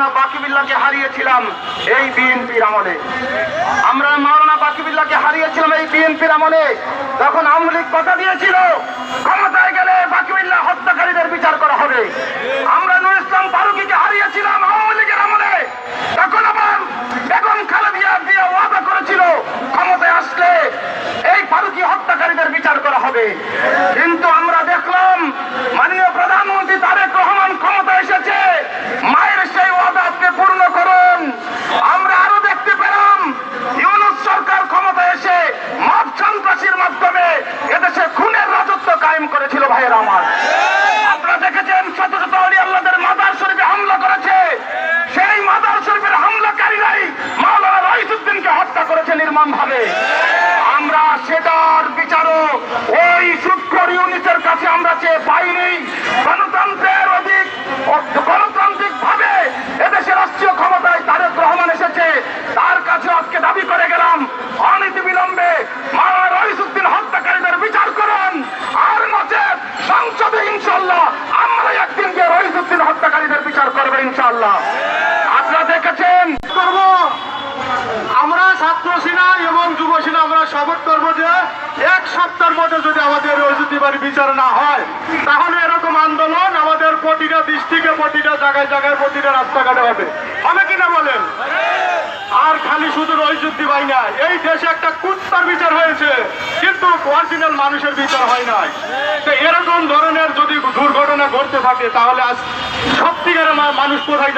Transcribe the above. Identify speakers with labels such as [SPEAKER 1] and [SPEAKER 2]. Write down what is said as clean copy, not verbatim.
[SPEAKER 1] মাওলানা বাকিবিল্লাহকে হারিয়েছিলাম এই বিএনপির আমলে। আমরা মাওলানা বাকিবিল্লাহকে হারিয়েছিলাম এই বিএনপির আমলে। তখন আওয়ামী লীগ কথা দিয়েছিল ক্ষমতায় গেলে বাকিবিল্লাহ হত্যাকারীদের বিচার করা হবে। আমরা নুর ইসলাম ফারুকীকে হারিয়েছিলাম আওয়ামী লীগের আমলে। তখন আবার বেগম খালেদা জিয়া ওয়াদা করেছিল ক্ষমতায় আসলে এই ফারুকী হত্যাকারীদের বিচার করা হবে। কিন্তু আমরা দেখলাম মাননীয় প্রধানমন্ত্রী তারেক রহমান ক্ষমতায় এসেছে, মায়ের সেই ওয়াদা আপনি পূর্ণ করুন। আমরা আরো দেখতে পেলাম ইউনূস সরকার ক্ষমতায় এসে মব সন্ত্রাসীর মাধ্যমে এদেশে খুনের রাজত্ব কায়েম করেছিল। ভাইয়েরা আমার, আপনারা দেখেছেন শত শত আউলিয়া আল্লাহদের মাজার শরীফে হামলা করেছে। সেই মাজার শরীফের হামলাকারীরাই মাওলানা রইসুদ্দিনকে হত্যা করেছে নির্মমভাবে। আমরা সেটার বিচারও ওই শুক্র ইউনিটের কাছে আমরা চেয়ে পাইনি। গণতন্ত্রের অধিক গণতান্ত্রিক ভাবে এদেশে রাষ্ট্রীয় ক্ষমতায় তারেক রহমান এসেছে, তার কাছে আজকে দাবি করে গেলাম অনতি বিলম্বে মাওলানা রইসুদ্দিন হত্যাকারীদের বিচার করুন। আর নচেত সংসদে ইনশাআল্লাহ আমরা একদিন গিয়ে রইসুদ্দিন হত্যাকারীদের বিচার করবো ইনশাআল্লাহ। আপনারা দেখেছেন
[SPEAKER 2] আমরা ছাত্র সেনা এবং যুব সেনা আমরা শপথ করবো যে এক সপ্তাহের মধ্যে যদি আমাদের রইসুদ্দিনের বিচার না হয় তাহলে এরকম আন্দোলন আমাদের প্রতিটা ডিস্ট্রিক্টে, প্রতিটা জায়গায় জায়গায়, প্রতিটা রাস্তাঘাটে হবে। হবে কিনা বলেন? আর খালি শুধু রইসুদ্দি ভাই না, এই দেশে একটা কুত্তার বিচার হয়েছে কিন্তু অরিজিনাল মানুষের বিচার হয় নাই। তো এরকম ধরনের যদি দুর্ঘটনা ঘটতে থাকে তাহলে আজ সত্যিকারের মানুষ কোথায়